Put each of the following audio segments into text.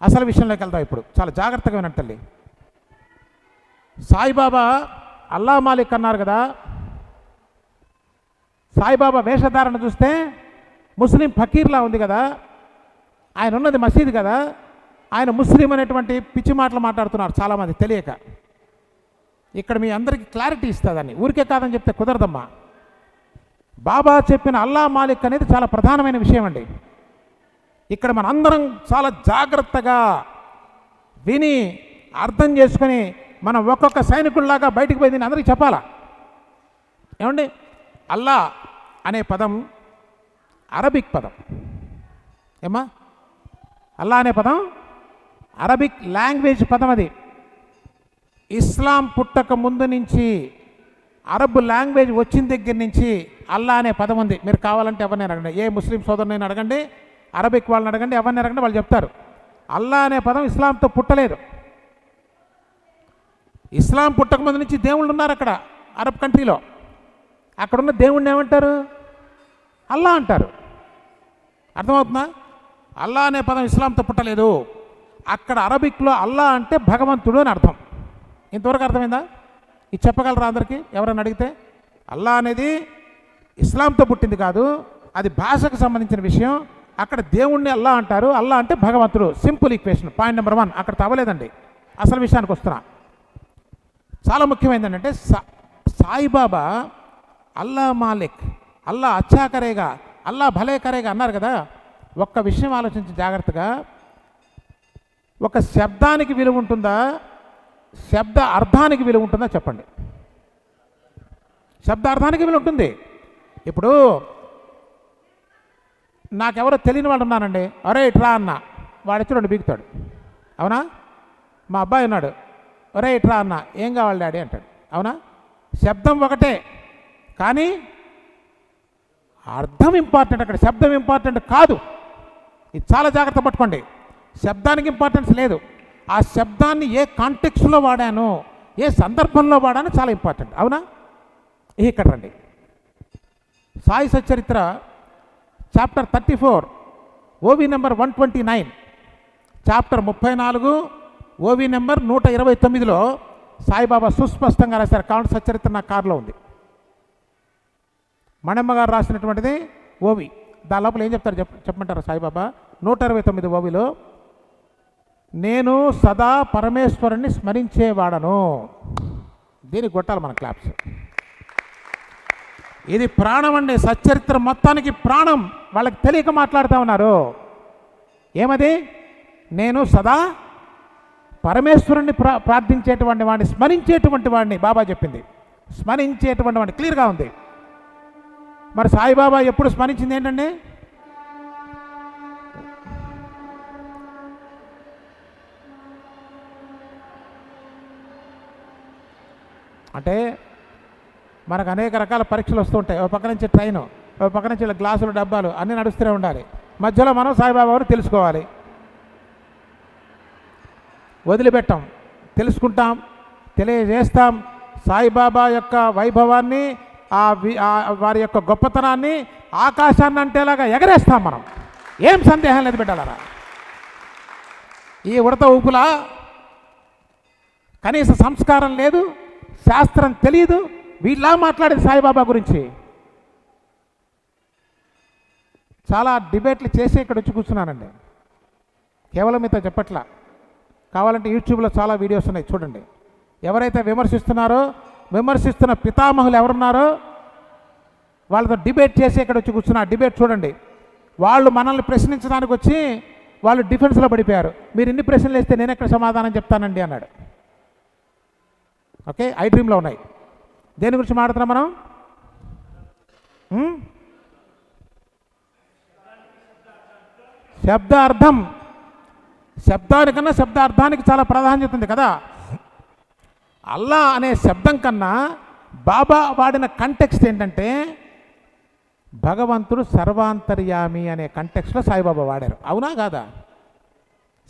అసలు విషయంలోకి వెళ్దాం ఇప్పుడు. చాలా జాగ్రత్తగా వినండి తల్లి. సాయిబాబా అల్లా మాలిక్ అన్నారు కదా. సాయిబాబా వేషధారణ చూస్తే ముస్లిం ఫకీర్లా ఉంది కదా. ఆయన ఉన్నది మసీదు కదా. ఆయన ముస్లిం అనేటువంటి పిచ్చి మాటలు మాట్లాడుతున్నారు చాలామంది తెలియక. ఇక్కడ మీ అందరికీ క్లారిటీ ఇస్తుందని, ఊరికే కాదని చెప్తే కుదరదమ్మా. బాబా చెప్పిన అల్లా మాలిక్ అనేది చాలా ప్రధానమైన విషయం అండి. ఇక్కడ మనందరం చాలా జాగ్రత్తగా విని అర్థం చేసుకొని మనం ఒక్కొక్క సైనికుల్లాగా బయటికి పోయి దీన్ని అందరికీ చెప్పాలా. ఏమండి, అల్లా అనే పదం అరబిక్ పదం. ఏమా, అల్లా అనే పదం అరబిక్ లాంగ్వేజ్ పదం. అది ఇస్లాం పుట్టక ముందు నుంచి అరబ్ లాంగ్వేజ్ వచ్చిన దగ్గర నుంచి అల్లా అనే పదం ఉంది. మీరు కావాలంటే ఎవరిని అడగండి, ఏ ముస్లిం సోదరుని అడగండి, అరబిక్ వాళ్ళని అడగండి, ఎవరిని అడగండి, వాళ్ళు చెప్తారు. అల్లా అనే పదం ఇస్లాంతో పుట్టలేదు. ఇస్లాం పుట్టక ముందు నుంచి దేవుళ్ళు ఉన్నారు అక్కడ అరబ్ కంట్రీలో. అక్కడున్న దేవుణ్ణి ఏమంటారు? అల్లా అంటారు. అర్థమవుతుందా? అల్లా అనే పదం ఇస్లాంతో పుట్టలేదు. అక్కడ అరబిక్లో అల్లా అంటే భగవంతుడు అని అర్థం. ఇంతవరకు అర్థమైందా? ఇది చెప్పగలరా అందరికీ ఎవరైనా అడిగితే? అల్లా అనేది ఇస్లాంతో పుట్టింది కాదు, అది భాషకు సంబంధించిన విషయం. అక్కడ దేవుణ్ణి అల్లా అంటారు. అల్లా అంటే భగవంతుడు. Simple equation. పాయింట్ నెంబర్ 1 అక్కడ తవ్వలేదండి. అసలు విషయానికి వస్తున్నా. చాలా ముఖ్యమైనది ఏంటంటే సాయిబాబా అల్లా మాలిక్, అల్లా అచ్చా కరేగా, అల్లా భలే కరేగా అన్నారు కదా. ఒక్క విషయం ఆలోచించి జాగ్రత్తగా, ఒక శబ్దానికి విలువ ఉంటుందా, శబ్ద అర్థానికి విలువ ఉంటుందా చెప్పండి. శబ్దార్థానికి విలువ ఉంటుంది. ఇప్పుడు నాకెవరో తెలియని వాడు ఉన్నానండి, అరే ఇట్రా అన్న, వాడిచ్చి 2 బీగుతాడు. అవునా? మా అబ్బాయి ఉన్నాడు, ఒరే ఇట్రా అన్న, ఏం కావాలి డాడీ అంటాడు. అవునా? శబ్దం ఒకటే కానీ అర్థం ఇంపార్టెంట్. అక్కడ శబ్దం ఇంపార్టెంట్ కాదు. ఇది చాలా జాగ్రత్త పట్టుకోండి. శబ్దానికి ఇంపార్టెన్స్ లేదు. ఆ శబ్దాన్ని ఏ కాంటెక్స్లో వాడాను, ఏ సందర్భంలో వాడాను చాలా ఇంపార్టెంట్. అవునా? ఇక్కడ రండి. సాయి సచ్చరిత్ర చాప్టర్ 34 ఓవి నెంబర్ 129, చాప్టర్ 34 ఓవి నెంబర్ 129లో సాయిబాబా సుస్పష్టంగా రాశారు. కావున సచ్చరిత్ర నా కారులో ఉంది. మణమ్మ గారు రాసినటువంటిది ఓవి. దాని లోపల ఏం చెప్తారు చెప్పమంటారు? సాయిబాబా 129 ఓవిలో, నేను సదా పరమేశ్వరుణ్ణి స్మరించేవాడను. దీనికి కొట్టాలి మన క్లాప్స్. ఇది ప్రాణం అండి. సచ్చరిత్ర మొత్తానికి ప్రాణం. వాళ్ళకి తెలియక మాట్లాడుతూ ఉన్నారు. ఏమది? నేను సదా పరమేశ్వరుణ్ణి ప్రార్థించేటువంటి వాడిని, స్మరించేటువంటి వాడిని బాబా చెప్పింది. స్మరించేటువంటి వాడిని క్లియర్గా ఉంది. మరి సాయిబాబా ఎప్పుడు స్మరించింది ఏంటండి? అంటే మనకు అనేక రకాల పరీక్షలు వస్తూ ఉంటాయి. ఒక పక్క నుంచి ట్రైను, ఒక పక్క నుంచి గ్లాసులు, డబ్బాలు అన్నీ నడుస్తూనే ఉండాలి. మధ్యలో మనం సాయిబాబా వారు తెలుసుకోవాలి. వదిలిపెట్టాం, తెలుసుకుంటాం, తెలియజేస్తాం. సాయిబాబా యొక్క వైభవాన్ని, వారి యొక్క గొప్పతనాన్ని ఆకాశాన్ని అంటేలాగా ఎగరేస్తాం మనం. ఏం సందేహం లేదు బిడ్డలారా. ఈ ఉడత ఊపులా కనీస సంస్కారం లేదు, శాస్త్రం తెలియదు. వీళ్ళ మాట్లాడేది సాయిబాబా గురించి. చాలా డిబేట్లు చేసి ఇక్కడ వచ్చి కూర్చున్నానండి. కేవలం మీతో చెప్పట్లా. కావాలంటే యూట్యూబ్లో చాలా వీడియోస్ ఉన్నాయి, చూడండి. ఎవరైతే విమర్శిస్తున్నారో, విమర్శిస్తున్న పితామహులు ఎవరున్నారో వాళ్ళతో డిబేట్ చేసి ఇక్కడ వచ్చి కూర్చున్న డిబేట్ చూడండి. వాళ్ళు మనల్ని ప్రశ్నించడానికి వచ్చి వాళ్ళు డిఫెన్స్లో పడిపోయారు. మీరు ఇన్ని ప్రశ్నలు వేస్తే నేను ఎక్కడ సమాధానం చెప్తానండి అన్నాడు. ఓకే, ఐ డ్రీమ్లో ఉన్నాయి. దేని గురించి మాట్లాడుతున్నాం మనం? శబ్దార్థం. శబ్దానికన్నా శబ్దార్థానికి చాలా ప్రాధాన్యత ఉంది కదా. అల్లా అనే శబ్దం కన్నా బాబా వాడిన కంటెక్స్ట్ ఏంటంటే భగవంతుడు సర్వాంతర్యామి అనే కంటెక్స్ట్లో సాయిబాబా వాడారు. అవునా కాదా?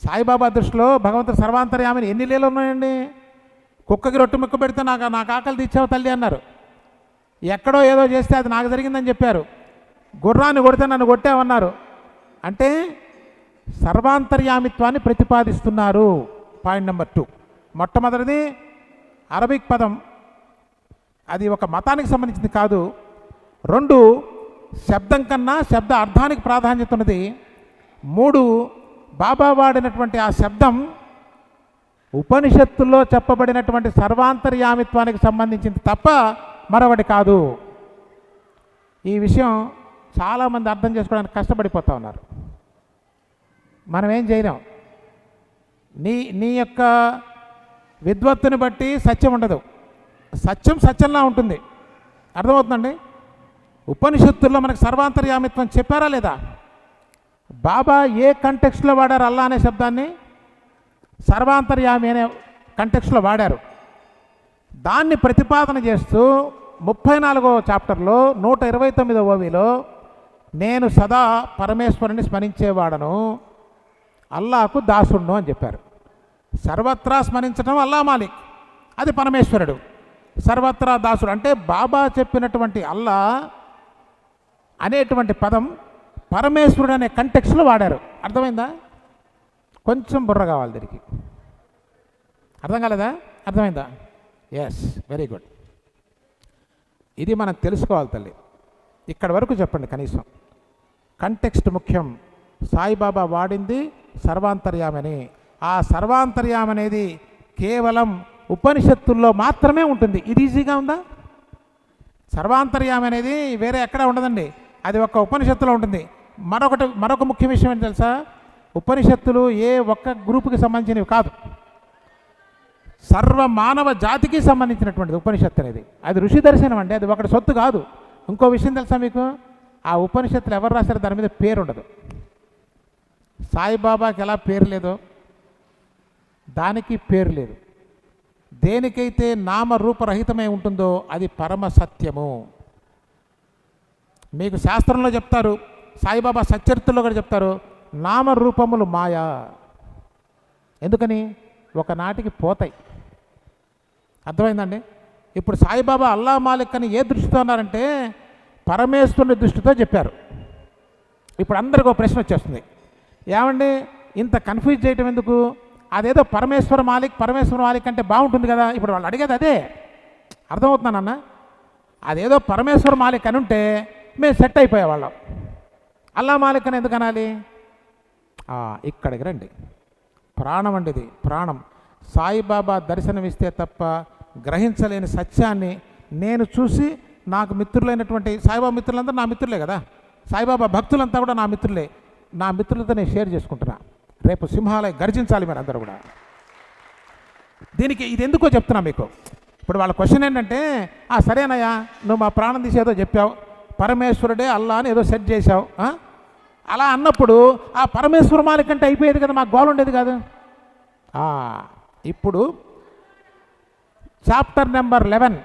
సాయిబాబా దృష్టిలో భగవంతుడు సర్వాంతర్యామిని ఎన్ని లీలలు ఉన్నాయండి? కుక్కకి రొట్టె ముక్క పెడితే నాకు ఆకలి తీర్చావు తల్లి అన్నారు. ఎక్కడో ఏదో చేస్తే అది నాకు జరిగిందని చెప్పారు. గుర్రాన్ని కొడితే నన్ను కొట్టామన్నారు. అంటే సర్వాంతర్యామిత్వాన్ని ప్రతిపాదిస్తున్నారు. Point number 2. మొట్టమొదటిది అరబిక్ పదం, అది ఒక మతానికి సంబంధించింది కాదు. 2 శబ్దం కన్నా శబ్ద అర్థానికి ప్రాధాన్యత ఉన్నది. 3 బాబా వాడినటువంటి ఆ శబ్దం ఉపనిషత్తుల్లో చెప్పబడినటువంటి సర్వాంతర్యామిత్వానికి సంబంధించింది తప్ప మరొకటి కాదు. ఈ విషయం చాలామంది అర్థం చేసుకోవడానికి కష్టపడిపోతూ ఉన్నారు. మనం ఏం చేయలేం. నీ యొక్క విద్వత్తుని బట్టి సత్యం ఉండదు. సత్యం సత్యంలా ఉంటుంది. అర్థమవుతుందండి? ఉపనిషత్తుల్లో మనకు సర్వాంతర్యామిత్వం చెప్పారా లేదా? బాబా ఏ కంటెక్స్ట్లో వాడారు అల్లా అనే శబ్దాన్ని? సర్వాంతర్యామి అనే కంటెక్స్ట్లో వాడారు. దాన్ని ప్రతిపాదన చేస్తూ 34వ చాప్టర్లో 129వ ఓవిలో నేను సదా పరమేశ్వరుని స్మరించేవాడను, అల్లాకు దాసుడును అని చెప్పారు. సర్వత్రా స్మరించడం అల్లా మాలిక్, అది పరమేశ్వరుడు. సర్వత్రా దాసుడు అంటే బాబా చెప్పినటువంటి అల్లా అనేటువంటి పదం పరమేశ్వరుడు అనే కంటెక్స్లో వాడారు. అర్థమైందా? కొంచెం బుర్ర కావాలి దీనికి. అర్థం కాలేదా? అర్థమైందా? Yes, very good. ఇది మనం తెలుసుకోవాలి తల్లి. ఇక్కడ వరకు చెప్పండి కనీసం. కంటెక్స్ట్ ముఖ్యం. సాయిబాబా వాడింది సర్వాంతర్యామని. ఆ సర్వాంతర్యామ అనేది కేవలం ఉపనిషత్తుల్లో మాత్రమే ఉంటుంది. ఇది ఈజీగా ఉందా? సర్వాంతర్యామ అనేది వేరే ఎక్కడ ఉండదండి. అది ఒక్క ఉపనిషత్తులో ఉంటుంది. మరొక ముఖ్య విషయం ఏంటి తెలుసా? ఉపనిషత్తులు ఏ ఒక్క గ్రూపుకి సంబంధించినవి కాదు, సర్వ మానవ జాతికి సంబంధించినటువంటిది ఉపనిషత్తు అనేది. అది ఋషి దర్శనం అండి, అది ఒకటి సొత్తు కాదు. ఇంకో విషయం తెలుసా మీకు? ఆ ఉపనిషత్తులు ఎవరు రాశారో దాని మీద పేరు ఉండదు. సాయిబాబాకి ఎలా పేరు లేదో దానికి పేరు లేదు. దేనికైతే నామరూపరహితమై ఉంటుందో అది పరమ సత్యము. మీకు శాస్త్రంలో చెప్తారు, సాయిబాబా సచ్చరిత్రలో కూడా చెప్తారు, నామరూపములు మాయా. ఎందుకని? ఒకనాటికి పోతాయి. అర్థమైందండి? ఇప్పుడు సాయిబాబా అల్లా మాలిక్ అని ఏ దృష్టితో అన్నారంటే పరమేశ్వరుని దృష్టితో చెప్పారు. ఇప్పుడు అందరికీ ఒక ప్రశ్న వచ్చేస్తుంది, ఏమండి ఇంత కన్ఫ్యూజ్ చేయటం ఎందుకు? అదేదో పరమేశ్వర మాలిక్ అంటే బాగుంటుంది కదా. ఇప్పుడు వాళ్ళు అడిగేది అదే. అర్థమవుతున్నానన్న? అదేదో పరమేశ్వర మాలిక్ అని ఉంటే మేము సెట్ అయిపోయేవాళ్ళం. అల్లా మాలిక్ అని ఎందుకు అనాలి? ఇక్కడికి రండి. ప్రాణం అండి, ఇది ప్రాణం. సాయిబాబా దర్శనమిస్తే తప్ప గ్రహించలేని సత్యాన్ని నేను చూసి, నాకు మిత్రులైనటువంటి సాయిబాబా మిత్రులంతా నా మిత్రులే కదా, సాయిబాబా భక్తులంతా కూడా నా మిత్రులే. నా మిత్రులతో నేను షేర్ చేసుకుంటున్నా. రేపు సింహాలయ గర్జించాలి మీరు అందరూ కూడా. దీనికి ఇది ఎందుకో చెప్తున్నా మీకు. ఇప్పుడు వాళ్ళ క్వశ్చన్ ఏంటంటే, సరేనయ్యా నువ్వు మా ప్రాణం తీసేదో చెప్పావు, పరమేశ్వరుడే అల్లా అని ఏదో సెట్ చేశావు, అలా అన్నప్పుడు ఆ పరమేశ్వర మాలిక్ అంటే అయిపోయేది కదా, మాకు గోల్ ఉండేది కాదు. ఇప్పుడు చాప్టర్ నెంబర్ 11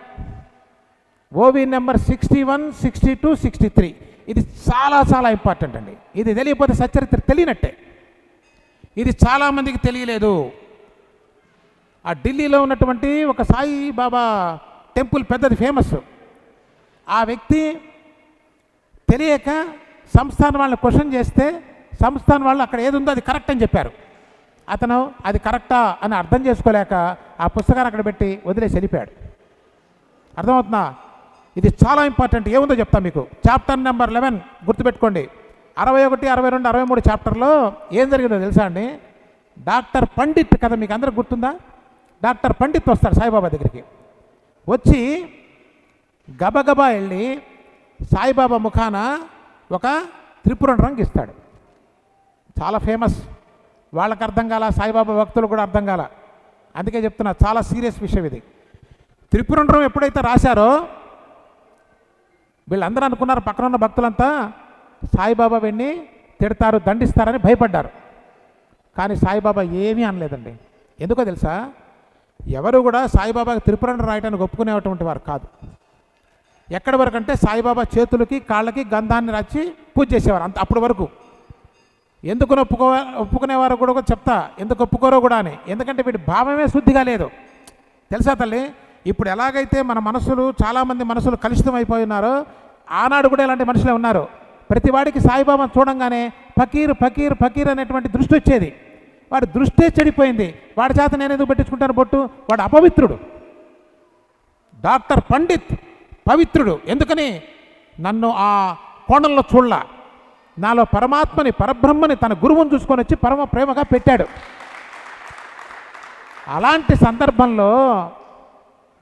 ఓవి నెంబర్ 61, 62, 63 ఇది చాలా చాలా ఇంపార్టెంట్ అండి. ఇది తెలియకపోతే సచ్చరిత్ర తెలియనట్టే. ఇది చాలామందికి తెలియలేదు. ఆ ఢిల్లీలో ఉన్నటువంటి ఒక సాయి బాబా టెంపుల్ పెద్దది, ఫేమస్. ఆ వ్యక్తి తెలియక సంస్థానం వాళ్ళని క్వశ్చన్ చేస్తే సంస్థానం వాళ్ళు అక్కడ ఏది ఉందో అది కరెక్ట్ అని చెప్పారు. అతను అది కరెక్టా అని అర్థం చేసుకోలేక ఆ పుస్తకాన్ని అక్కడ పెట్టి వదిలేసి వెళ్ళిపోయాడు. అర్థమవుతుందా? ఇది చాలా ఇంపార్టెంట్. ఏముందో చెప్తా మీకు. చాప్టర్ నెంబర్ 11 గుర్తుపెట్టుకోండి. 61, 62, 63 చాప్టర్లో ఏం జరిగిందో తెలుసా అండి? డాక్టర్ పండిత్ కథ మీకు అందరికి గుర్తుందా? డాక్టర్ పండిత్ వస్తాడు సాయిబాబా దగ్గరికి. వచ్చి గబగబా వెళ్ళి సాయిబాబా ముఖాన ఒక త్రిపురం రంగు ఇస్తాడు. చాలా ఫేమస్. వాళ్ళకి అర్థం కాల, సాయిబాబా భక్తులు కూడా అర్థం కాల. అందుకే చెప్తున్నా, చాలా సీరియస్ విషయం ఇది. త్రిపురం రంగు ఎప్పుడైతే రాశారో వీళ్ళందరూ అనుకున్నారు, పక్కన ఉన్న భక్తులంతా సాయిబాబా వెన్ని తిడతారు, దండిస్తారని భయపడ్డారు. కానీ సాయిబాబా ఏమీ అనలేదండి. ఎందుకో తెలుసా? ఎవరు కూడా సాయిబాబాకి త్రిపురం రాయటానికి ఒప్పుకునేటువంటి వారు కాదు. ఎక్కడి వరకు అంటే సాయిబాబా చేతులకి కాళ్ళకి గంధాన్ని రాచి పూజ చేసేవారు, అంత అప్పటి వరకు. ఎందుకు ఒప్పుకునేవారు కూడా చెప్తా, ఎందుకు ఒప్పుకోరో కూడా అని. ఎందుకంటే వీడి భావమే శుద్ధిగా లేదు. తెలుసా తల్లి? ఇప్పుడు ఎలాగైతే మన మనసులు, చాలామంది మనసులు కలుషితం అయిపోయి ఉన్నారో, ఆనాడు కూడా ఇలాంటి మనుషులే ఉన్నారు. ప్రతి వాడికి సాయిబాబాను చూడంగానే ఫకీర్ ఫకీర్ ఫకీర్ అనేటువంటి దృష్టి వచ్చేది. వాడి దృష్టే చెడిపోయింది. వాడి చేత నేను ఎందుకు పెట్టించుకుంటాను బొట్టు? వాడు అపవిత్రుడు. డాక్టర్ పండిత్ పవిత్రుడు. ఎందుకని? నన్ను ఆ కోణంలో చూడలా, నాలో పరమాత్మని పరబ్రహ్మని తన గురువుని చూసుకొని వచ్చి పరమ ప్రేమగా పెట్టాడు. అలాంటి సందర్భంలో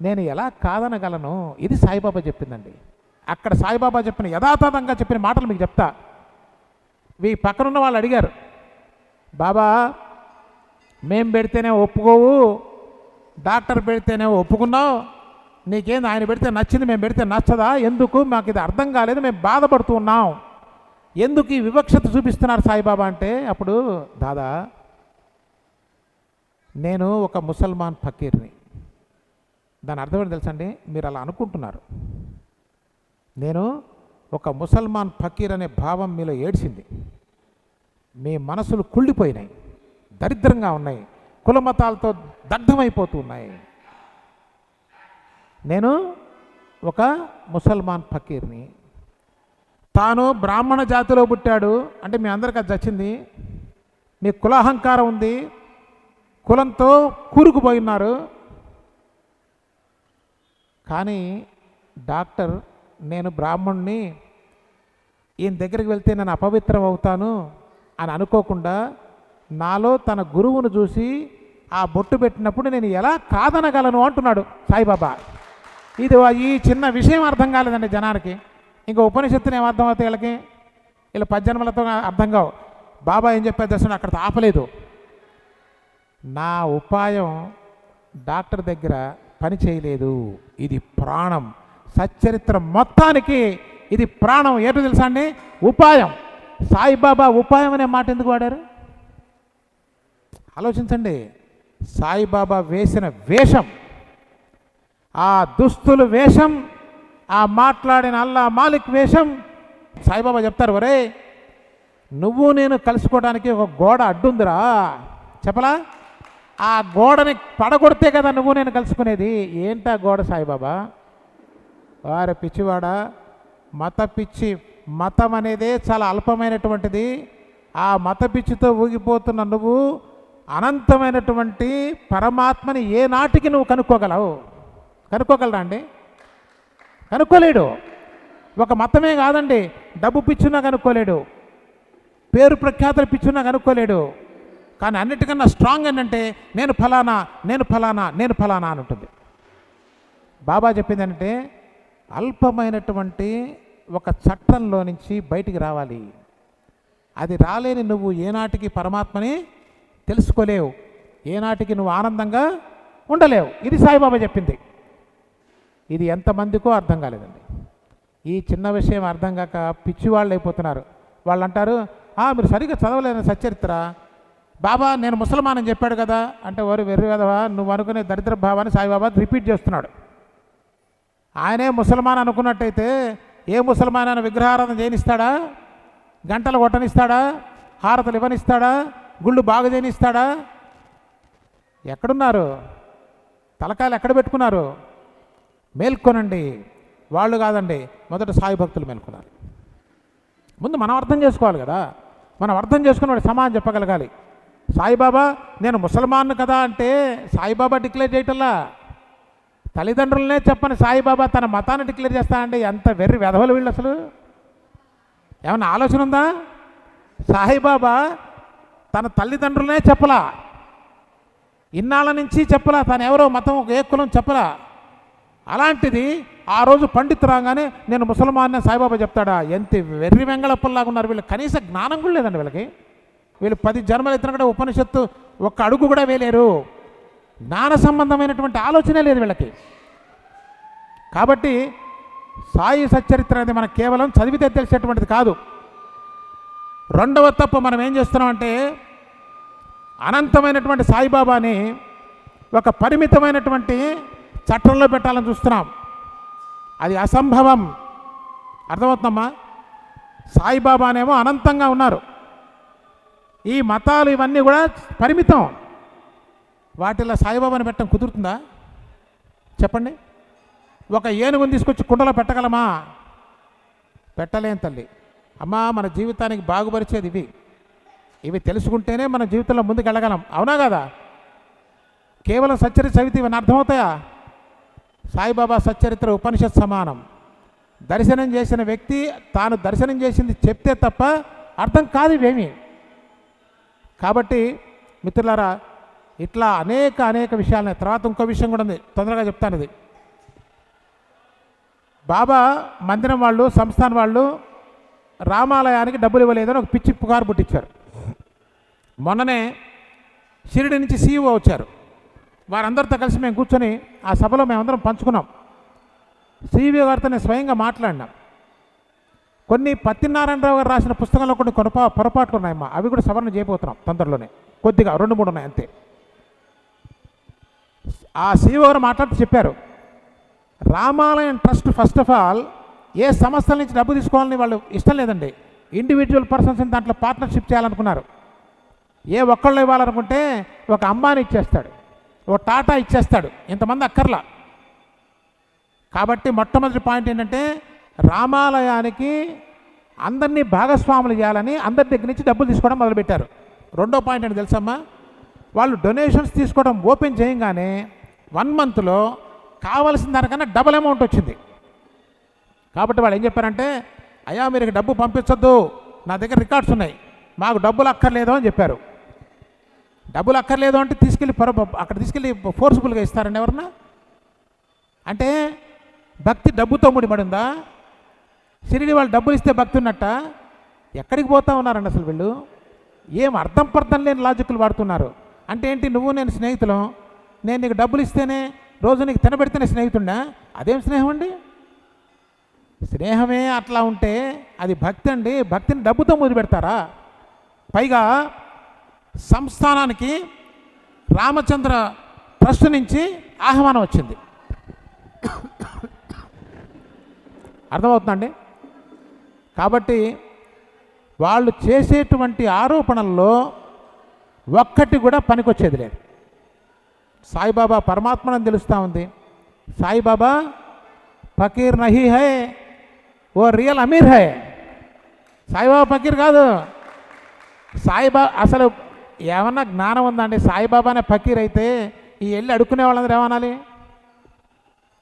నేను ఎలా కాదనగలను? ఇది సాయిబాబా చెప్పిందండి. అక్కడ సాయిబాబా చెప్పిన యథాతథంగా చెప్పిన మాటలు మీకు చెప్తా. పక్కనున్న వాళ్ళు అడిగారు, బాబా మేం పెడితేనే ఒప్పుకోవు, డాక్టర్ పెడితేనే ఒప్పుకున్నావు, నీకేంది ఆయన పెడితే నచ్చింది మేము పెడితే నచ్చదా? ఎందుకు? మాకు ఇది అర్థం కాలేదు, మేము బాధపడుతూ ఉన్నాం, ఎందుకు ఈ వివక్షత చూపిస్తున్నారు సాయిబాబా అంటే, అప్పుడు దాదా నేను ఒక ముసల్మాన్ ఫకీర్ని. దాని అర్థం ఏంటి తెలుసండి? మీరు అలా అనుకుంటున్నారు. నేను ఒక ముసల్మాన్ ఫకీర్ అనే భావం మీలో ఏడ్చింది. మీ మనసులు కుళ్ళిపోయినాయి, దరిద్రంగా ఉన్నాయి, కులమతాలతో దగ్ధమైపోతూ ఉన్నాయి. నేను ఒక ముసల్మాన్ ఫకీర్ని. తాను బ్రాహ్మణ జాతిలో పుట్టాడు అంటే మీ అందరికీ అది చచ్చింది. మీ కులాహంకారం ఉంది, కులంతో కూరుకుపోయి ఉన్నారు. కానీ డాక్టర్ నేను బ్రాహ్మణ్ణి, ఈయన దగ్గరికి వెళ్తే నేను అపవిత్రం అవుతాను అని అనుకోకుండా నాలో తన గురువును చూసి ఆ బొట్టు పెట్టినప్పుడు నేను ఎలా కాదనగలను అంటున్నాడు సాయిబాబా. ఈ చిన్న విషయం అర్థం కాలేదండి జనానికి. ఇంకా ఉపనిషత్తుని ఏం అర్థం అవుతాయి వీళ్ళకి? వీళ్ళ పద్దెనిమిదిలతో అర్థం కావు. బాబా ఏం చెప్పేది దర్శనం అక్కడ ఆపలేదు. నా ఉపాయం డాక్టర్ దగ్గర పని చేయలేదు, ఇది ప్రాణం. సచ్చరిత్ర మొత్తానికి ఇది ప్రాణం. ఏంటో తెలుసా అండి? ఉపాయం. సాయిబాబా ఉపాయం అనే మాట ఎందుకు వాడారు? ఆలోచించండి. సాయిబాబా వేసిన వేషం, ఆ దుస్తులు వేషం, ఆ మాట్లాడిన అల్లా మాలిక్ వేషం. సాయిబాబా చెప్తారు, ఒరే నువ్వు నేను కలుసుకోవడానికి ఒక గోడ అడ్డుందిరా చెప్పలా? ఆ గోడని పడగొడితే కదా నువ్వు నేను కలుసుకునేది. ఏంటా గోడ సాయిబాబా? వారి పిచ్చివాడ, మత పిచ్చి. మతం అనేదే చాలా అల్పమైనటువంటిది. ఆ మత పిచ్చితో ఊగిపోతున్న నువ్వు అనంతమైనటువంటి పరమాత్మని ఏ నాటికి నువ్వు కనుక్కోగలవు? కనుక్కోగలరా అండి? కనుక్కోలేడు. ఒక మతమే కాదండి, డబ్బు పిచ్చున్నా కనుక్కోలేడు, పేరు ప్రఖ్యాతలు పిచ్చున్నా కనుక్కోలేడు. కానీ అన్నిటికన్నా స్ట్రాంగ్ ఏంటంటే నేను ఫలానా నేను ఫలానా నేను ఫలానా అని ఉంటుంది. బాబా చెప్పింది ఏంటంటే అల్పమైనటువంటి ఒక చట్టంలో నుంచి బయటికి రావాలి. అది రాలేని నువ్వు ఏనాటికి పరమాత్మని తెలుసుకోలేవు, ఏనాటికి నువ్వు ఆనందంగా ఉండలేవు. ఇది సాయిబాబా చెప్పింది. ఇది ఎంతమందికో అర్థం కాలేదండి. ఈ చిన్న విషయం అర్థం కాక పిచ్చివాళ్ళు అయిపోతున్నారు. వాళ్ళు అంటారు, మీరు సరిగ్గా చదవలేని సచ్చరిత్ర. బాబా నేను ముసల్మాన్ అని చెప్పాడు కదా అంటే, వారు వెర్రి వెదవా, నువ్వు అనుకునే దరిద్ర భావాన్ని సాయిబాబా రిపీట్ చేస్తున్నాడు. ఆయనే ముసల్మాన్ అనుకున్నట్టయితే ఏ ముసల్మాన్ అని విగ్రహారాధన చేయనిస్తాడా? గంటలు కొట్టనిస్తాడా? హారతలు ఇవ్వనిస్తాడా? గుళ్ళు బాగు చేయనిస్తాడా? ఎక్కడున్నారు? తలకాయలు ఎక్కడ పెట్టుకున్నారు? మేల్కొనండి. వాళ్ళు కాదండి, మొదట సాయి భక్తులు మేల్కొనాలి. ముందు మనం అర్థం చేసుకోవాలి కదా. మనం అర్థం చేసుకుని వాడు సమానం చెప్పగలగాలి. సాయిబాబా నేను ముసల్మాన్ కదా అంటే సాయిబాబా డిక్లేర్ చేయటల్లా, తల్లిదండ్రులనే చెప్పని సాయిబాబా తన మతాన్ని డిక్లేర్ చేస్తానంటే ఎంత వెర్రి వెధవలు వీళ్ళు. అసలు ఏమన్నా ఆలోచన ఉందా? సాయిబాబా తన తల్లిదండ్రులనే చెప్పలా, ఇన్నాళ్ళ నుంచి చెప్పలా, తను ఎవరో మతం ఏ కులం చెప్పలా. అలాంటిది ఆ రోజు పండితు రాగానే నేను ముసల్మాన్ సాయిబాబా చెప్తాడా? ఎంత వెర్రి వెంగళప్పల్లాగా ఉన్నారు వీళ్ళు. కనీస జ్ఞానం కూడా లేదండి వీళ్ళకి. వీళ్ళు 10 జన్మలు ఎత్తిన కూడా ఉపనిషత్తు ఒక్క అడుగు కూడా వేలేరు. జ్ఞాన సంబంధమైనటువంటి ఆలోచనే లేదు వీళ్ళకి. కాబట్టి సాయి సచ్చరిత్ర అనేది మనకు కేవలం చదివితే తెలిసేటువంటిది కాదు. రెండవ తప్పు మనం ఏం చేస్తున్నామంటే అనంతమైనటువంటి సాయిబాబాని ఒక పరిమితమైనటువంటి చట్టంలో పెట్టాలని చూస్తున్నాం. అది అసంభవం. అర్థమవుతుందమ్మా? సాయిబాబానేమో అనంతంగా ఉన్నారు, ఈ మతాలు ఇవన్నీ కూడా పరిమితం. వాటిల్లో సాయిబాబాని పెట్టడం కుదురుతుందా చెప్పండి? ఒక ఏనుగుని తీసుకొచ్చి కుండలో పెట్టగలమా? పెట్టలేం తల్లి. అమ్మా మన జీవితానికి బాగుపరిచేది ఇవి. ఇవి తెలుసుకుంటేనే మన జీవితంలో ముందుకు వెళ్ళగలం, అవునా కదా? కేవలం సచ్చరిత్ర చదివితే ఇవన్నీ అర్థమవుతాయా? సాయిబాబా సచ్చరిత్ర ఉపనిషత్ సమానం. దర్శనం చేసిన వ్యక్తి తాను దర్శనం చేసింది చెప్తే తప్ప అర్థం కాదు ఇవేమి. కాబట్టి మిత్రులారా, ఇట్లా అనేక విషయాలని, తర్వాత ఇంకో విషయం కూడా ఉంది, తొందరగా చెప్తాను. ఇది బాబా మందిరం వాళ్ళు, సంస్థాన్ వాళ్ళు రామాలయానికి డబ్బులు ఇవ్వలేదని ఒక పిచ్చి పుకారు పుట్టించారు. మొన్ననే షిరిడి నుంచి సీఈఓ వచ్చారు. వారందరితో కలిసి మేము కూర్చొని ఆ సభలో మేమందరం పంచుకున్నాం. సీఈఓ గారితో నేను స్వయంగా మాట్లాడినాం. కొన్ని పత్తినారాయణరావు గారు రాసిన పుస్తకంలో కొన్ని పొరపాట్లు ఉన్నాయమ్మా, అవి కూడా సవరణ చేయబోతున్నాం తొందరలోనే, కొద్దిగా 2-3 ఉన్నాయి అంతే. ఆ సీఈఓ గారు మాట్లాడుతూ చెప్పారు, రామాలయం ట్రస్ట్ ఫస్ట్ ఆఫ్ ఆల్ ఏ సంస్థల నుంచి డబ్బు తీసుకోవాలని వాళ్ళు ఇష్టం లేదండి. ఇండివిజువల్ పర్సన్స్ దాంట్లో పార్ట్నర్షిప్ చేయాలనుకున్నారు. ఏ ఒక్కళ్ళు ఇవ్వాలనుకుంటే ఒక అంబానీ ఇచ్చేస్తాడు, ఒక టాటా ఇచ్చేస్తాడు, ఇంతమంది అక్కర్లా. కాబట్టి మొట్టమొదటి పాయింట్ ఏంటంటే రామాలయానికి అందరినీ భాగస్వాములు చేయాలని అందరి దగ్గర నుంచి డబ్బులు తీసుకోవడం మొదలుపెట్టారు. రెండో పాయింట్ ఏంటి తెలుసమ్మా, వాళ్ళు డొనేషన్స్ తీసుకోవడం ఓపెన్ చేయగానే 1 మంత్లో కావలసిన దానికన్నా డబుల్ అమౌంట్ వచ్చింది. కాబట్టి వాళ్ళు ఏం చెప్పారంటే, అయ్యా మీరు డబ్బు పంపించొద్దు, నా దగ్గర రికార్డ్స్ ఉన్నాయి, మాకు డబ్బులు అక్కర్లేదు అని చెప్పారు. డబ్బులు అక్కర్లేదు అంటే అక్కడ తీసుకెళ్ళి ఫోర్స్ఫుల్గా ఇస్తారండి ఎవరన్నా? అంటే భక్తి డబ్బుతో ముడిపడిందా? షిరిడి వాళ్ళు డబ్బులు ఇస్తే భక్తి ఉన్నట్ట? ఎక్కడికి పోతా ఉన్నారండి అసలు వీళ్ళు? ఏం అర్థం పర్థం లేని లాజిక్లు వాడుతున్నారు. అంటే ఏంటి, నువ్వు నేను స్నేహితులం, నేను నీకు డబ్బులు ఇస్తేనే, రోజు నీకు తినబెడితేనే స్నేహితుడా? అదేం స్నేహం అండి? స్నేహమే అట్లా ఉంటే అది భక్తి అండి. భక్తిని డబ్బుతో మొదలు పెడతారా? పైగా సంస్థానానికి రామచంద్ర ట్రస్ట్ నుంచి ఆహ్వానం వచ్చింది. అర్థమవుతుందండి? కాబట్టి వాళ్ళు చేసేటువంటి ఆరోపణల్లో ఒక్కటి కూడా పనికొచ్చేది లేదు. సాయిబాబా పరమాత్మని తెలుస్తూ ఉంది. సాయిబాబా ఫకీర్ నహీ హై, ఓ రియల్ అమీర్ హై. సాయిబాబా ఫకీర్ కాదు. సాయిబాబా అసలు ఏమన్నా జ్ఞానం ఉందండి? సాయిబాబానే ఫకీర్ అయితే ఈ వెళ్ళి అడుక్కునే వాళ్ళందరూ ఏమనాలి?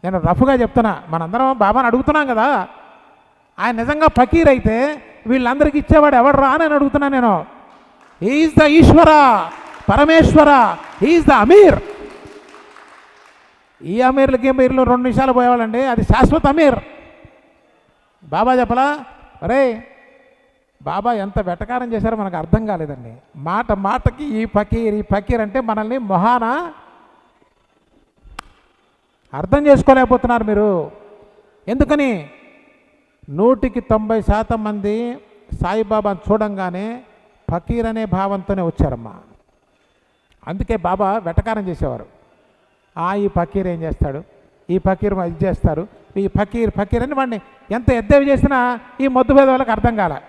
నేను రఫ్గా చెప్తున్నా, మనందరం బాబాని అడుగుతున్నాం కదా. ఆయన నిజంగా ఫకీర్ అయితే వీళ్ళందరికీ ఇచ్చేవాడు ఎవడు రా అని అడుగుతున్నా నేను. Is the Ishwara Parameshwara, is the Amir. ఈ అమీర్లకి మీర్లు 2 నిమిషాలు పోయేవాళ్ళండి, అది శాశ్వత అమీర్. బాబా చెప్పలా? అరే బాబా ఎంత వెటకారం చేశారో మనకు అర్థం కాలేదండి. మాటకి ఈ ఫకీర్ అంటే మనల్ని మొహాన అర్థం చేసుకోలేకపోతున్నారు మీరు. ఎందుకని? 100% మంది సాయిబాబాను చూడంగానే ఫకీర్ అనే భావంతోనే వచ్చారమ్మా. అందుకే బాబా వెటకారం చేసేవారు. ఈ ఫకీర్ ఏం చేస్తాడు, ఈ ఫకీర్ ఇది చేస్తారు, ఈ ఫకీర్ అని వాడిని ఎంత ఎద్దేవి చేసినా ఈ మొద్దు పేద వాళ్ళకి అర్థం కాలే.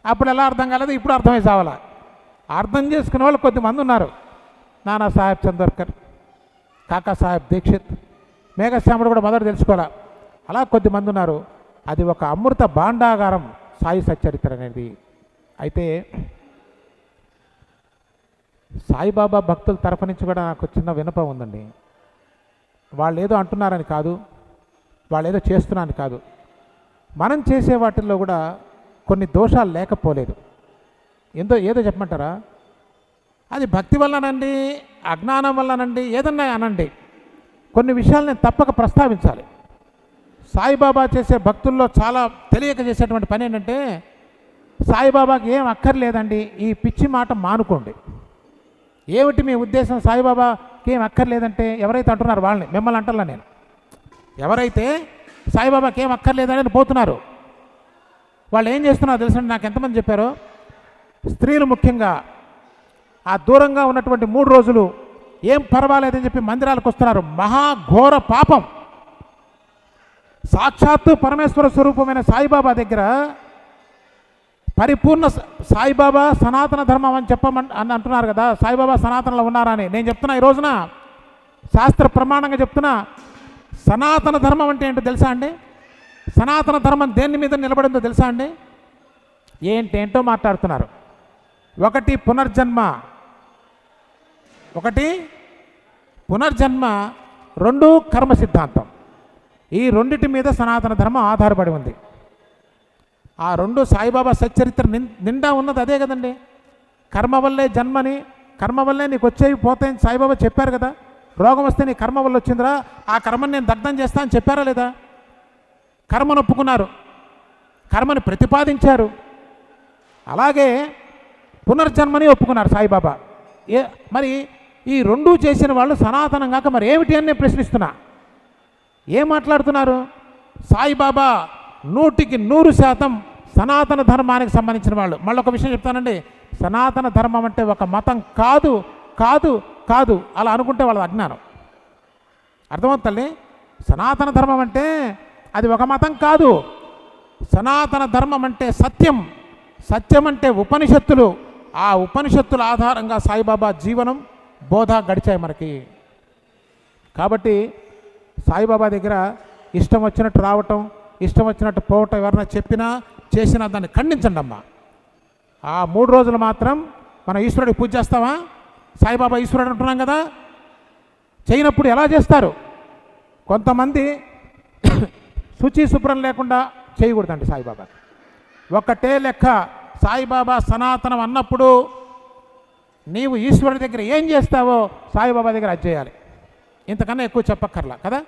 అప్పుడు ఎలా అర్థం కాలేదు, ఇప్పుడు అర్థమై చావాలా. అర్థం చేసుకునే వాళ్ళు కొద్దిమంది ఉన్నారు. నానా సాహెబ్ చందోర్కర్, కాకా సాహెబ్ దీక్షిత్, మేఘశ్యాముడు కూడా మొదట తెలుసుకోవాలా. అలా కొద్దిమంది ఉన్నారు. అది ఒక అమృత భాండాగారం సాయి సచ్చరిత్ర అనేది. అయితే సాయిబాబా భక్తుల తరఫు నుంచి కూడా నాకు చిన్న వినపం ఉందండి. వాళ్ళు ఏదో అంటున్నారని కాదు, వాళ్ళు ఏదో చేస్తున్నారని కాదు, మనం చేసే వాటిల్లో కూడా కొన్ని దోషాలు లేకపోలేదు. ఏదో చెప్పమంటారా? అది భక్తి వల్లనండి, అజ్ఞానం వల్లనండి, ఏదన్నా అనండి, కొన్ని విషయాలు నేను తప్పక ప్రస్తావించాలి. సాయిబాబా చేసే భక్తుల్లో చాలా తెలియక చేసేటువంటి పని ఏంటంటే, సాయిబాబాకి ఏం అక్కర్లేదండి, ఈ పిచ్చి మాట మానుకోండి. ఏమిటి మీ ఉద్దేశం? సాయిబాబాకి ఏం అక్కర్లేదంటే ఎవరైతే అంటున్నారు వాళ్ళని, మిమ్మల్ని అంటలా నేను. ఎవరైతే సాయిబాబాకి ఏం అక్కర్లేదని పోతున్నారు, వాళ్ళు ఏం చేస్తున్నారో తెలుసండి? నాకు ఎంతమంది చెప్పారో, స్త్రీలు ముఖ్యంగా ఆ దూరంగా ఉన్నటువంటి 3 రోజులు ఏం పర్వాలేదని చెప్పి మందిరాలకు వస్తున్నారు. మహాఘోర పాపం. సాక్షాత్తు పరమేశ్వర స్వరూపమైన సాయిబాబా దగ్గర పరిపూర్ణ సాయిబాబా సనాతన ధర్మం అని అని అంటున్నారు కదా. సాయిబాబా సనాతనలో ఉన్నారా అని నేను చెప్తున్నా. ఈ రోజున శాస్త్ర ప్రమాణంగా చెప్తున్నా, సనాతన ధర్మం అంటే ఏంటో తెలుసా అండి? సనాతన ధర్మం దేని మీద నిలబడిందో తెలుసా అండి? ఏంటేంటో మాట్లాడుతున్నారు. ఒకటి పునర్జన్మ, ఒకటి పునర్జన్మ, రెండు కర్మ సిద్ధాంతం. ఈ రెండిటి మీద సనాతన ధర్మం ఆధారపడి ఉంది. ఆ రెండు సాయిబాబా సచ్చరిత్ర నిండా ఉన్నది అదే కదండి. కర్మ వల్లే జన్మని, కర్మ వల్లే నీకు వచ్చేవి పోతాయని సాయిబాబా చెప్పారు కదా. రోగం వస్తే నీ కర్మ వల్ల వచ్చిందిరా, ఆ కర్మని నేను దగ్ధం చేస్తా అని చెప్పారా లేదా? కర్మను ఒప్పుకున్నారు, కర్మని ప్రతిపాదించారు. అలాగే పునర్జన్మని ఒప్పుకున్నారు సాయిబాబా. మరి ఈ రెండూ చేసిన వాళ్ళు సనాతనం కాక మరి ఏమిటి అని నేను ప్రశ్నిస్తున్నా. ఏం మాట్లాడుతున్నారు? సాయిబాబా 100% సనాతన ధర్మానికి సంబంధించిన వాళ్ళు. మళ్ళీ ఒక విషయం చెప్తానండి, సనాతన ధర్మం అంటే ఒక మతం కాదు కాదు కాదు, అలా అనుకుంటే వాళ్ళ అజ్ఞానం. అర్థమవుతుంది తల్లి. సనాతన ధర్మం అంటే అది ఒక మతం కాదు. సనాతన ధర్మం అంటే సత్యం, సత్యం అంటే ఉపనిషత్తులు. ఆ ఉపనిషత్తుల ఆధారంగా సాయిబాబా జీవనం బోధ గడిచాయి మనకి. కాబట్టి సాయిబాబా దగ్గర ఇష్టం వచ్చినట్టు రావటం, ఇష్టం వచ్చినట్టు పోవటం, ఎవరైనా చెప్పినా చేసినా దాన్ని ఖండించండి అమ్మా. ఆ 3 రోజులు మాత్రం మనం ఈశ్వరుడికి పూజ చేస్తామా? సాయిబాబా ఈశ్వరుడు అంటున్నాం కదా. చేయనప్పుడు ఎలా చేస్తారు? కొంతమంది శుచి శుభ్రం లేకుండా చేయకూడదండి సాయిబాబా. ఒక్కటే లెక్క, సాయిబాబా సనాతనం అన్నప్పుడు నీవు ఈశ్వరుడి దగ్గర ఏం చేస్తావో సాయిబాబా దగ్గర అది చేయాలి. ఇంతకన్నా ఎక్కువ చెప్పక్కర్లా కదా.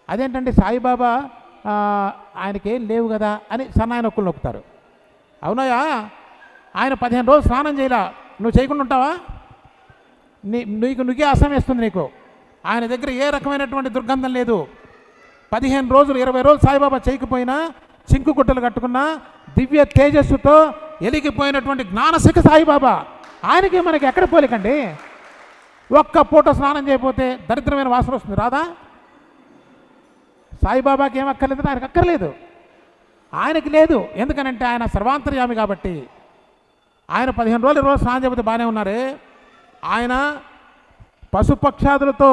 అదేంటంటే సాయిబాబా ఆయనకేం లేవు కదా అని సన్నాయి నొక్కులు నొక్కుతారు. అవునయా, ఆయన 15 రోజులు స్నానం చేయలా, నువ్వు చేయకుండా ఉంటావా? నువ్వే అసహ్యం వేస్తుంది నీకు. ఆయన దగ్గర ఏ రకమైనటువంటి దుర్గంధం లేదు. 15 రోజులు 20 రోజులు సాయిబాబా చేయకపోయినా, చింకు గుట్టలు కట్టుకున్నా, దివ్య తేజస్సుతో ఎలిగిపోయినటువంటి జ్ఞానశిఖ సాయిబాబా. ఆయనకి మనకి ఎక్కడ పోలికండి? ఒక్క పూట స్నానం చేయకపోతే దరిద్రమైన వాసన వస్తుంది, రాదా? సాయిబాబాకి ఏం అక్కర్లేదు, ఆయనకు అక్కర్లేదు. ఆయనకి లేదు, ఎందుకనంటే ఆయన సర్వాంతర్యామి కాబట్టి. ఆయన 15 రోజులు 20 రోజులు స్నానం చేయకపోతే బాగానే ఉన్నారే. ఆయన పశుపక్షాదులతో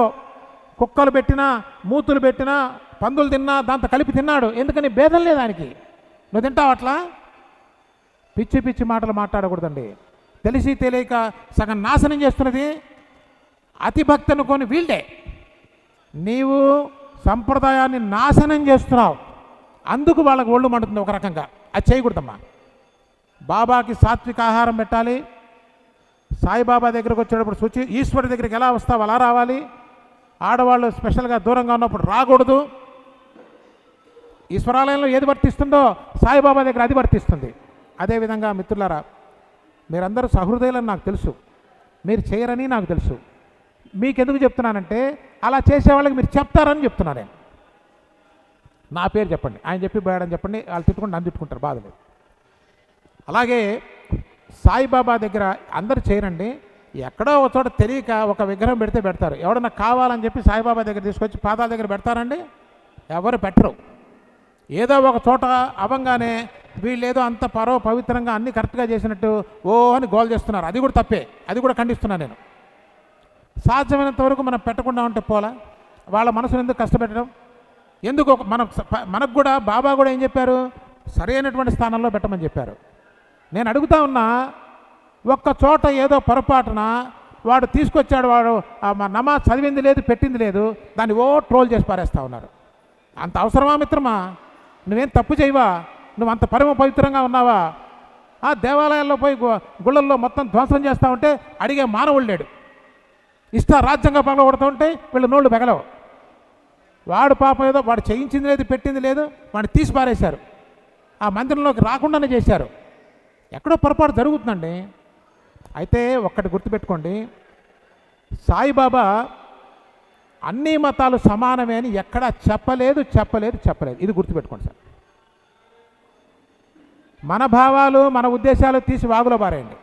కుక్కలు పెట్టినా, మూతులు పెట్టినా, పందులు తిన్నా దాంతో కలిపి తిన్నాడు. ఎందుకని భేదం లేదు ఆయనకి. నువ్వు తింటావు అట్లా? పిచ్చి పిచ్చి మాటలు మాట్లాడకూడదండి. తెలిసి తెలియక సగం నాశనం చేస్తున్నది అతి భక్తి అనుకొని వీళ్ళే. నీవు సంప్రదాయాన్ని నాశనం చేస్తున్నావు, అందుకు వాళ్ళకు ఒళ్ళు మండుతుంది ఒక రకంగా. అది చేయకూడదమ్మా. బాబాకి సాత్విక ఆహారం పెట్టాలి. సాయిబాబా దగ్గరకు వచ్చేటప్పుడు శుచి, ఈశ్వరుడి దగ్గరికి ఎలా వస్తావు అలా రావాలి. ఆడవాళ్ళు స్పెషల్గా దూరంగా ఉన్నప్పుడు రాకూడదు. ఈశ్వరాలయంలో ఏది వర్తిస్తుందో సాయిబాబా దగ్గర అది వర్తిస్తుంది. అదేవిధంగా మిత్రులారా, మీరందరూ సహృదయులని నాకు తెలుసు, మీరు చేయరని నాకు తెలుసు. మీకెందుకు చెప్తున్నానంటే అలా చేసేవాళ్ళకి మీరు చెప్తారని చెప్తున్నా నేను. నా పేరు చెప్పండి, ఆయన చెప్పి పోయాడని చెప్పండి, వాళ్ళు తిట్టుకుంటే నన్ను తిట్టుకుంటారు, బాధలేదు. అలాగే సాయిబాబా దగ్గర అందరూ చేయరండి. ఎక్కడో ఒక చోట తెలియక ఒక విగ్రహం పెడితే పెడతారు. ఎవడన్నా కావాలని చెప్పి సాయిబాబా దగ్గర తీసుకొచ్చి పాదాల దగ్గర పెడతారండి? ఎవరు పెట్టరు. ఏదో ఒక చోట అవంగానే వీళ్ళేదో అంత పవిత్రంగా అన్ని కరెక్ట్గా చేసినట్టు ఓ అని గోల్ చేస్తున్నారు. అది కూడా తప్పే, అది కూడా ఖండిస్తున్నాను నేను. సాధ్యమైనంత వరకు మనం పెట్టకుండా ఉంటే పోలా. వాళ్ళ మనసును ఎందుకు కష్టపెట్టడం? ఎందుకు మనకు కూడా బాబా కూడా ఏం చెప్పారు? సరైనటువంటి స్థానంలో పెట్టమని చెప్పారు. నేను అడుగుతా ఉన్నా, ఒక్క చోట ఏదో పొరపాటున వాడు తీసుకొచ్చాడు, వాడు నమాజ్ చదివింది లేదు, పెట్టింది లేదు, దాన్ని ఓ ట్రోల్ చేసి పారేస్తూ ఉన్నారు. అంత అవసరమా మిత్రమా? నువ్వేం తప్పు చేయవా? నువ్వు అంత పరమ పవిత్రంగా ఉన్నావా? ఆ దేవాలయాల్లో పోయి గుళ్ళల్లో మొత్తం ధ్వంసం చేస్తూ ఉంటే అడిగే మానవుడు లేడు. రాజ్యంగా పగల కొడుతూ ఉంటే వీళ్ళు నోళ్ళు పెగలవు. వాడు పాపం ఏదో వాడు చేయించింది లేదు, పెట్టింది లేదు, వాడిని తీసి పారేశారు. ఆ మందిరంలోకి రాకుండానే చేశారు. ఎక్కడో పొరపాటు జరుగుతుందండి. అయితే ఒక్కటి గుర్తుపెట్టుకోండి, సాయిబాబా అన్ని మతాలు సమానమే అని ఎక్కడా చెప్పలేదు. ఇది గుర్తుపెట్టుకోండి సార్. మన భావాలు మన ఉద్దేశాలు తీసి వాగులో పారేయండి.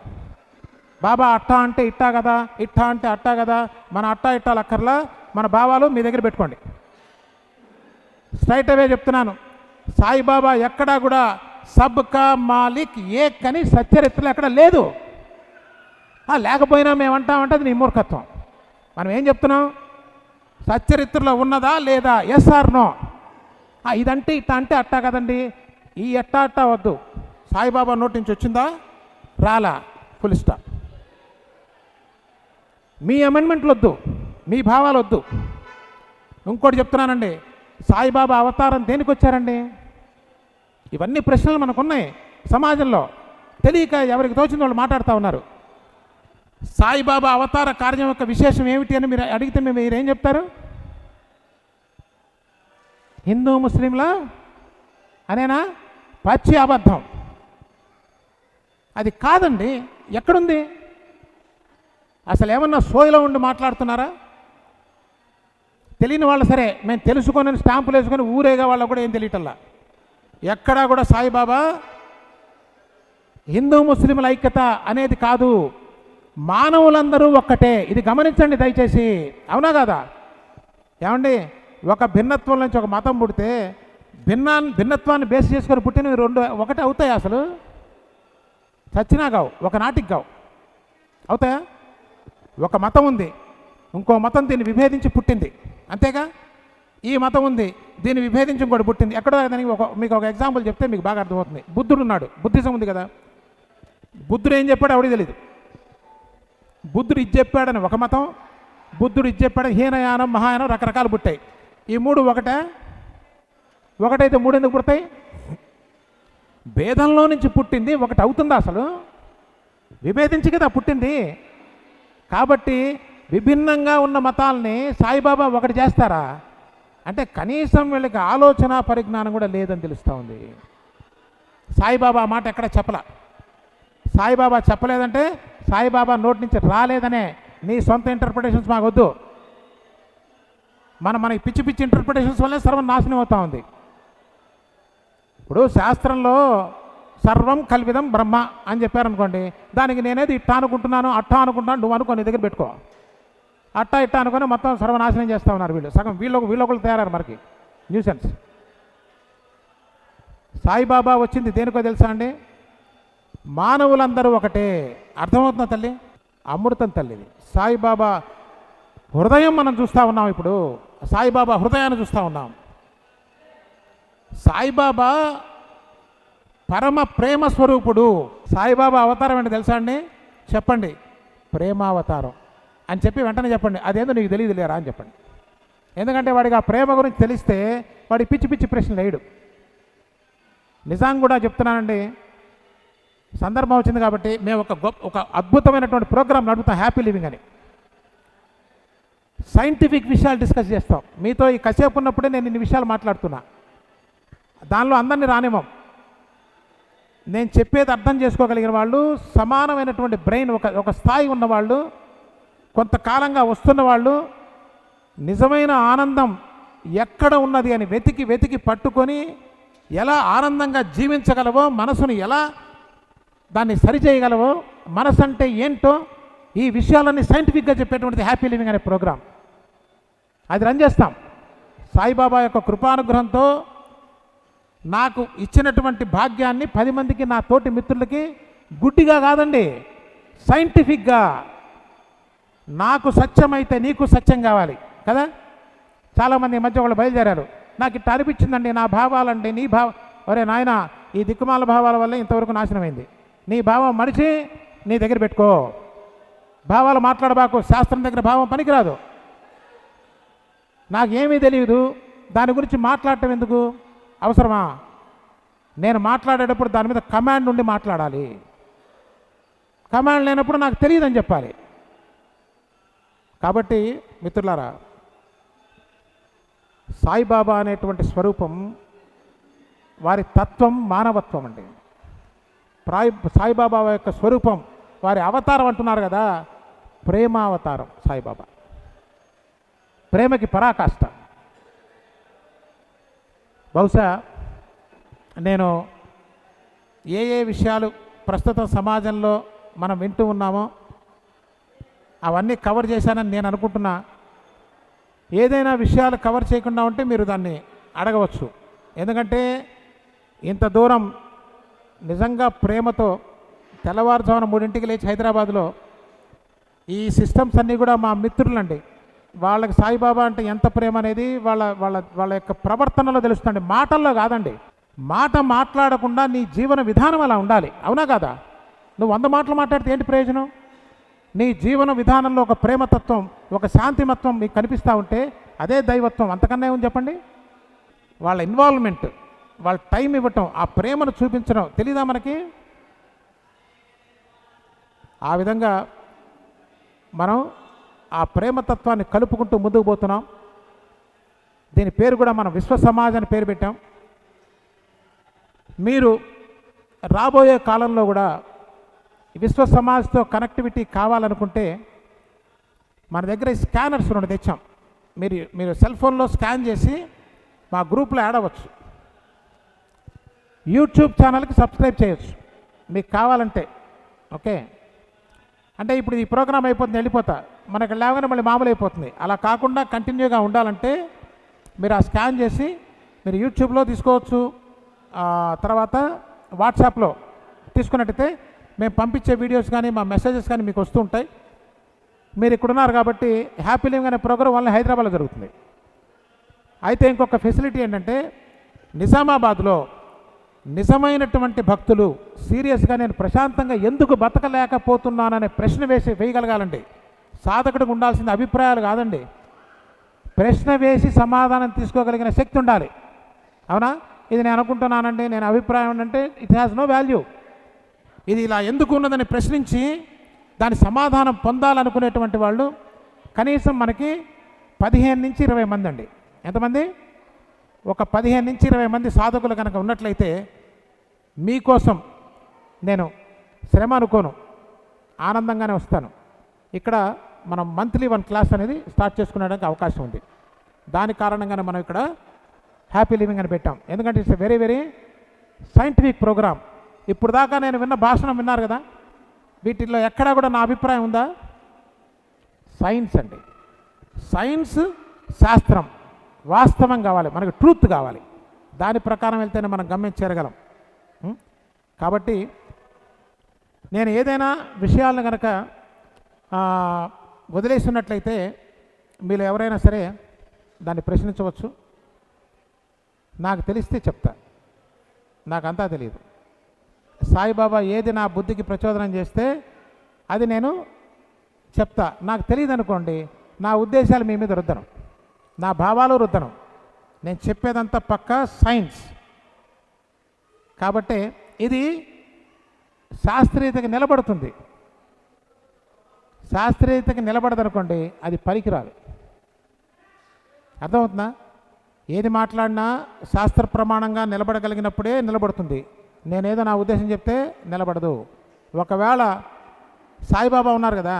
బాబా అట్టా అంటే ఇట్టా కదా, ఇట్టా అంటే అట్టా కదా, మన అట్టా ఇట్టాలు అక్కర్లా, మన భావాలు మీ దగ్గర పెట్టుకోండి. స్ట్రైట్ అవే చెప్తున్నాను, సాయిబాబా ఎక్కడా కూడా సబ్ కా మాలిక్ ఏక్ అని సచ్చరిత్రలో ఎక్కడ లేదు. లేకపోయినా మేమంటామంటే అది నీ మూర్ఖత్వం. మనం ఏం చెప్తున్నాం? సచ్చరిత్రలో ఉన్నదా లేదా, ఎస్ ఆర్ నో. ఇదంటే ఇట్టా అంటే అట్టా కదండి, ఈ ఎట్టా అట్టా వద్దు. సాయిబాబా నోటి నుంచి వచ్చిందా? రాలా, ఫుల్ స్టాప్. మీ అమెండ్మెంట్లు వద్దు, మీ భావాలు వద్దు. ఇంకోటి చెప్తున్నానండి, సాయిబాబా అవతారం దేనికి వచ్చారండి? ఇవన్నీ ప్రశ్నలు మనకున్నాయి సమాజంలో, తెలియక ఎవరికి తోచిన వాళ్ళు మాట్లాడుతూ ఉన్నారు. సాయిబాబా అవతార కార్యం యొక్క విశేషం ఏమిటి అని మీరు అడిగితే మీరేం చెప్తారు? హిందూ ముస్లింలా అనేనా? పచ్చి అబద్ధం. అది కాదండి. ఎక్కడుంది? అసలు ఏమన్నా సోయిలో ఉండి మాట్లాడుతున్నారా? తెలియని వాళ్ళు సరే, మేము తెలుసుకొని స్టాంపులు వేసుకొని ఊరేగా వాళ్ళకు కూడా ఏం తెలియటల్లా. ఎక్కడా కూడా సాయిబాబా హిందూ ముస్లింల ఐక్యత అనేది కాదు, మానవులందరూ ఒక్కటే. ఇది గమనించండి దయచేసి. అవునా కాదా? ఏమండి, ఒక భిన్నత్వం నుంచి ఒక మతం పుడితే భిన్నత్వాన్ని బేస్ చేసుకొని పుట్టినవి రెండు ఒకటే అవుతాయి? అసలు చచ్చినా కావు, ఒకనాటికి కావు. అవుతాయా? ఒక మతం ఉంది, ఇంకో మతం దీన్ని విభేదించి పుట్టింది, అంతేగా? ఈ మతం ఉంది, దీన్ని విభేదించి ఇంకోటి పుట్టింది. ఎక్కడో దానికి మీకు ఒక ఎగ్జాంపుల్ చెప్తే మీకు బాగా అర్థమవుతుంది. బుద్ధుడు ఉన్నాడు, బుద్ధిజం ఉంది కదా. బుద్ధుడు ఏం చెప్పాడు ఎవరికి తెలియదు. బుద్ధుడు ఇది చెప్పాడని ఒక మతం, బుద్ధుడు ఇది చెప్పాడని హీనయానం మహాయానం రకరకాలు పుట్టాయి. ఈ మూడు ఒకటైతే మూడు ఎందుకు పుడతాయి? భేదంలో నుంచి పుట్టింది ఒకటి అవుతుందా? అసలు విభేదించి కదా పుట్టింది. కాబట్టి విభిన్నంగా ఉన్న మతాల్ని సాయిబాబా ఒకటి చేస్తారా అంటే కనీసం వీళ్ళకి ఆలోచన పరిజ్ఞానం కూడా లేదని తెలుస్తూ ఉంది. సాయిబాబా మాట ఎక్కడ చెప్పలా. సాయిబాబా చెప్పలేదంటే సాయిబాబా నోటి నుంచి రాలేదనే. నీ సొంత ఇంటర్ప్రిటేషన్స్ మాకు వద్దు. మన పిచ్చి పిచ్చి ఇంటర్ప్రిటేషన్స్ వల్లే సర్వం నాశనం అవుతూ ఉంది. ఇప్పుడు శాస్త్రంలో సర్వం కల్విదం బ్రహ్మ అని చెప్పారనుకోండి, దానికి నేనేది ఇట్టా అనుకుంటున్నాను అట్టా అనుకుంటున్నాను, నువ్వు అనుకో, నీ దగ్గర పెట్టుకో. అట్టా ఇట్టా అనుకొని మొత్తం సర్వనాశనం చేస్తూ ఉన్నారు వీళ్ళు. సగం వీళ్ళొకళ్ళు తయారారు మనకి న్యూసెన్స్. సాయిబాబా వచ్చింది దేనికో తెలుసా అండి? మానవులందరూ ఒకటే. అర్థమవుతుందా తల్లి? అమృతం తల్లిది. సాయిబాబా హృదయం మనం చూస్తూ ఉన్నాం. ఇప్పుడు సాయిబాబా హృదయాన్ని చూస్తూ ఉన్నాం. సాయిబాబా పరమ ప్రేమ స్వరూపుడు. సాయిబాబా అవతారం ఏంటి తెలుసా అండి? చెప్పండి. ప్రేమావతారం అని చెప్పి వెంటనే చెప్పండి. అదేందో నీకు తెలియదు లేరా అని చెప్పండి. ఎందుకంటే వాడికి ఆ ప్రేమ గురించి తెలిస్తే వాడి పిచ్చి పిచ్చి ప్రశ్నలు వేయడు. నిజంగా కూడా చెప్తున్నానండి, సందర్భం వచ్చింది కాబట్టి మేము ఒక అద్భుతమైనటువంటి ప్రోగ్రాం నడుపుతాం, హ్యాపీ లివింగ్ అని. సైంటిఫిక్ విషయాలు డిస్కస్ చేస్తాం. మీతో ఈ కసేపు ఉన్నప్పుడే నేను ఇన్ని విషయాలు మాట్లాడుతున్నా. దానిలో అందరినీ రానివ్వం. నేను చెప్పేది అర్థం చేసుకోగలిగిన వాళ్ళు, సమానమైనటువంటి బ్రెయిన్ ఒక స్థాయి ఉన్నవాళ్ళు, కొంతకాలంగా వస్తున్న వాళ్ళు, నిజమైన ఆనందం ఎక్కడ ఉన్నది అని వెతికి పట్టుకొని ఎలా ఆనందంగా జీవించగలవో, మనసును ఎలా దాన్ని సరిచేయగలవో, మనసు అంటే ఏంటో ఈ విషయాలన్నీ సైంటిఫిక్గా చెప్పేటువంటిది హ్యాపీ లివింగ్ అనే ప్రోగ్రాం. అది రన్ చేస్తాం. సాయిబాబా యొక్క కృపానుగ్రహంతో నాకు ఇచ్చినటువంటి భాగ్యాన్ని 10 మందికి, నా తోటి మిత్రులకి గుడ్డిగా కాదండి, సైంటిఫిక్గా, నాకు సత్యమైతే నీకు సత్యం కావాలి కదా. చాలామంది ఈ మధ్య వాళ్ళు బయలుదేరారు, నాకు ఇట్లా అనిపించిందండి, నా భావాలండి, నీ ఒరే నాయన, ఈ దిక్కుమాల భావాల వల్ల ఇంతవరకు నాశనమైంది. నీ భావం మడిచి నీ దగ్గర పెట్టుకో. భావాలు మాట్లాడబాకు, శాస్త్రం దగ్గర భావం పనికిరాదు. నాకేమీ తెలియదు, దాని గురించి మాట్లాడటం ఎందుకు అవసరమా? నేను మాట్లాడేటప్పుడు దాని మీద కమాండ్ ఉండి మాట్లాడాలి. కమాండ్ లేనప్పుడు నాకు తెలియదని చెప్పాలి. కాబట్టి మిత్రులారా, సాయిబాబా అనేటువంటి స్వరూపం, వారి తత్వం మానవత్వం అండి. సాయిబాబా యొక్క స్వరూపం, వారి అవతారం అంటున్నారు కదా, ప్రేమావతారం సాయిబాబా. ప్రేమకి పరాకాష్ట. బహుశా నేను ఏ విషయాలు ప్రస్తుతం సమాజంలో మనం వింటూ ఉన్నామో అవన్నీ కవర్ చేశానని నేను అనుకుంటున్నా. ఏదైనా విషయాలు కవర్ చేయకుండా ఉంటే మీరు దాన్ని అడగవచ్చు. ఎందుకంటే ఇంత దూరం నిజంగా ప్రేమతో తెల్లవారుజామున 3ంటికి లేచి హైదరాబాద్లో ఈ సిస్టమ్స్ అన్నీ కూడా మా మిత్రులండి. వాళ్ళకి సాయిబాబా అంటే ఎంత ప్రేమ అనేది వాళ్ళ యొక్క ప్రవర్తనలో తెలుస్తుంది, మాటల్లో కాదండి. మాట మాట్లాడకుండా నీ జీవన విధానం అలా ఉండాలి. అవునా కాదా? నువ్వు 100 మాటలు మాట్లాడితే ఏంటి ప్రయోజనం? నీ జీవన విధానంలో ఒక ప్రేమతత్వం, ఒక శాంతిమత్వం మీకు కనిపిస్తూ ఉంటే అదే దైవత్వం. అంతకన్నా ఏమని చెప్పండి? వాళ్ళ ఇన్వాల్వ్మెంట్, వాళ్ళ టైం ఇవ్వటం, ఆ ప్రేమను చూపించడం తెలీదా మనకి? ఆ విధంగా మనం ఆ ప్రేమతత్వాన్ని కలుపుకుంటూ ముందుకు పోతున్నాం. దీని పేరు కూడా మనం విశ్వ సమాజ్ అని పేరు పెట్టాం. మీరు రాబోయే కాలంలో కూడా విశ్వ సమాజ్తో కనెక్టివిటీ కావాలనుకుంటే మన దగ్గర స్కానర్స్ 2 తెచ్చాం. మీరు సెల్ ఫోన్లో స్కాన్ చేసి మా గ్రూప్లో యాడ్ అవ్వచ్చు. యూట్యూబ్ ఛానల్కి సబ్స్క్రైబ్ చేయొచ్చు మీకు కావాలంటే. ఓకే, అంటే ఇప్పుడు ఈ ప్రోగ్రామ్ అయిపోతుంది, వెళ్ళిపోతా, మనకి లేవగానే మళ్ళీ మామూలు అయిపోతుంది. అలా కాకుండా కంటిన్యూగా ఉండాలంటే మీరు ఆ స్కాన్ చేసి మీరు యూట్యూబ్లో తీసుకోవచ్చు, తర్వాత వాట్సాప్లో తీసుకున్నట్టయితే మేము పంపించే వీడియోస్ కానీ మా మెసేజెస్ కానీ మీకు వస్తూ ఉంటాయి. మీరు ఇక్కడ ఉన్నారు కాబట్టి హ్యాపీ లివింగ్ అనే ప్రోగ్రాం వల్ల హైదరాబాద్లో జరుగుతుంది. అయితే ఇంకొక ఫెసిలిటీ ఏంటంటే నిజామాబాద్లో నిజమైనటువంటి భక్తులు సీరియస్గా నేను ప్రశాంతంగా ఎందుకు బతకలేకపోతున్నాననే ప్రశ్న వేయగలగాలండి. సాధకుడికి ఉండాల్సిన అభిప్రాయాలు కాదండి, ప్రశ్న వేసి సమాధానం తీసుకోగలిగిన శక్తి ఉండాలి. అవునా? ఇది నేను అనుకుంటున్నానండి, నేను అభిప్రాయం అంటే ఇట్ హ్యాస్ నో వాల్యూ. ఇది ఇలా ఎందుకు ఉన్నదని ప్రశ్నించి దాని సమాధానం పొందాలనుకునేటువంటి వాళ్ళు కనీసం మనకి 15 నుంచి 20 మంది అండి. ఎంతమంది? ఒక 15 నుంచి 20 మంది సాధకులు కనుక ఉన్నట్లయితే మీకోసం నేను శ్రమ అనుకోను, ఆనందంగానే వస్తాను. ఇక్కడ మనం మంత్లీ 1 క్లాస్ అనేది స్టార్ట్ చేసుకునేడానికి అవకాశం ఉంది. దాని కారణంగానే మనం ఇక్కడ హ్యాపీ లివింగ్ అని పెట్టాం. ఎందుకంటే it's a very very scientific programme. ఇప్పుడు దాకా నేను విన్న భాషణం విన్నారు కదా, వీటిల్లో ఎక్కడా కూడా నా అభిప్రాయం ఉందా? సైన్స్ అండి, సైన్స్, శాస్త్రం, వాస్తవం కావాలి, మనకు ట్రూత్ కావాలి. దాని ప్రకారం వెళ్తేనే మనం గమ్యం చేరగలం. కాబట్టి నేను ఏదైనా విషయాలను కనుక వదిలేస్తున్నట్లయితే మీరు ఎవరైనా సరే దాన్ని ప్రశ్నించవచ్చు. నాకు తెలిస్తే చెప్తా, నాకంతా తెలియదు. సాయిబాబా ఏది నా బుద్ధికి ప్రచోదనం చేస్తే అది నేను చెప్తా. నాకు తెలియదు అనుకోండి, నా ఉద్దేశాలు మీ మీద రుద్దను, నా భావాలు రుద్దను. నేను చెప్పేదంతా పక్కా సైన్స్. కాబట్టి ఇది శాస్త్రీయతకి నిలబడుతుంది. శాస్త్రీయతకి నిలబడదనుకోండి అది పనికిరాదు. అర్థమవుతుందా? ఏది మాట్లాడినా శాస్త్ర ప్రమాణంగా నిలబడగలిగినప్పుడే నిలబడుతుంది. నేనేదో నా ఉద్దేశం చెప్తే నిలబడదు. ఒకవేళ సాయిబాబా ఉన్నారు కదా,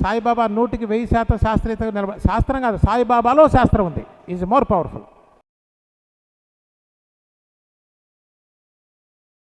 సాయిబాబా 100కి 1000% శాస్త్రీయతగా శాస్త్రం కాదు, సాయిబాబాలో శాస్త్రం ఉంది. Is more powerful.